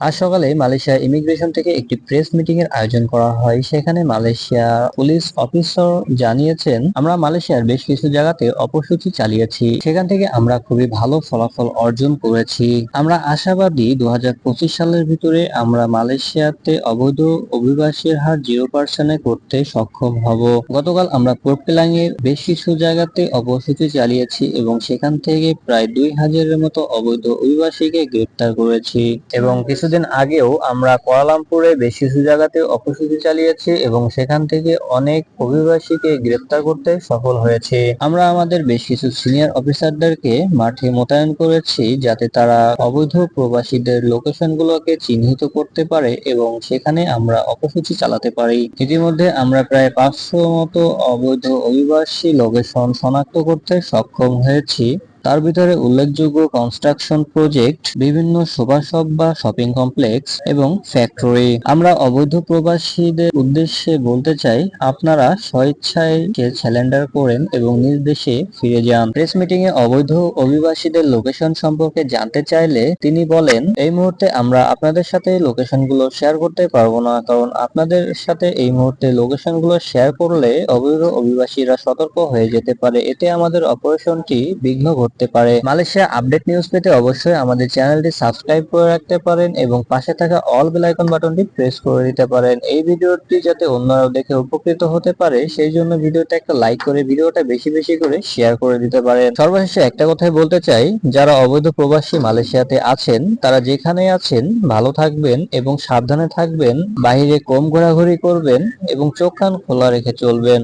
আজ সকালে Malaysia immigration থেকে একটি প্রেস মিটিং এর আয়োজন করা হয়। সেখানে মালয়েশিয়া পুলিশ অফিসার জানিয়েছেন, আমরা মালয়েশিয়ার বেশ কিছু জায়গাতে অপসূচি চালিয়েছি, সেখান থেকে আমরা খুবই ভালো ফলাফল অর্জন করেছি। আমরা আশাবাদী 2025 সালের ভিতরে আমরা মালয়েশিয়াতে অবৈধ অভিবাসীর হার 0% করতে সক্ষম হব। গতকাল আমরা পোর্ট পেলাং এর বেশ কিছু জায়গাতে অপসূচি চালিয়েছি এবং সেখান থেকে প্রায় 2000-এর মতো অবৈধ অভিবাসীকে গ্রেপ্তার করেছি এবং কিছুদিন আগেও আমরা কুয়ালালামপুরে বেশ কিছু জায়গাতে অপসূচি চালিয়েছি এবং সেখান থেকে অনেক অভিবাসীকে গ্রেপ্তার করতে সফল হয়েছে। আমরা আমাদের বেশ কিছু সিনিয়র অফিসারদেরকে মাঠে মোতায়েন করেছি যাতে তারা অবৈধ প্রবাসীদের লোকেশনগুলোকে চিহ্নিত করতে পারে এবং সেখানে আমরা অপসূচি চালাতে পারি। ইতিমধ্যে আমরা প্রায় 500 মতো অবৈধ অভিবাসী লোকেশন শনাক্ত করতে সক্ষম হয়েছি। তার ভিতরে উল্লেখযোগ্য কনস্ট্রাকশন প্রজেক্ট, বিভিন্ন শোভাসব বা শপিং কমপ্লেক্স এবং ফ্যাক্টরি। আমরা অবৈধ প্রবাসীদের উদ্দেশ্যে বলতে চাই, আপনারা স্বেচ্ছায় স্যালেন্ডার করেন এবং নিজ দেশে ফিরে যান। প্রেস মিটিং এ অবৈধ অভিবাসীদের লোকেশন সম্পর্কে জানতে চাইলে তিনি বলেন, এই মুহূর্তে আমরা আপনাদের সাথে লোকেশনগুলো শেয়ার করতে পারবো না, কারণ আপনাদের সাথে এই মুহূর্তে লোকেশনগুলো শেয়ার করলে অবৈধ অভিবাসীরা সতর্ক হয়ে যেতে পারে, এতে আমাদের অপারেশনটি বিঘ্ন ঘটতে পারে। মালয়েশিয়া আপডেট নিউজ পেতে অবশ্যই আমাদের চ্যানেলটি সাবস্ক্রাইব করে রাখতে পারেন এবং পাশে থাকা অল বেল আইকন বাটনটি প্রেস করে দিতে পারেন। এই ভিডিওটি যাতে অন্যরাও দেখে উপকৃত হতে পারে সেই জন্য ভিডিওটা একটা লাইক করে ভিডিওটা বেশি বেশি করে শেয়ার করে দিতে পারেন। সর্বশেষে একটা কথাই বলতে চাই, যারা অবৈধ প্রবাসী মালয়েশিয়াতে আছেন তারা যেখানে আছেন ভালো থাকবেন এবং সাবধানে থাকবেন, বাইরে কম ঘোরাঘুরি করবেন এবং চোখ কান খোলা রেখে চলবেন।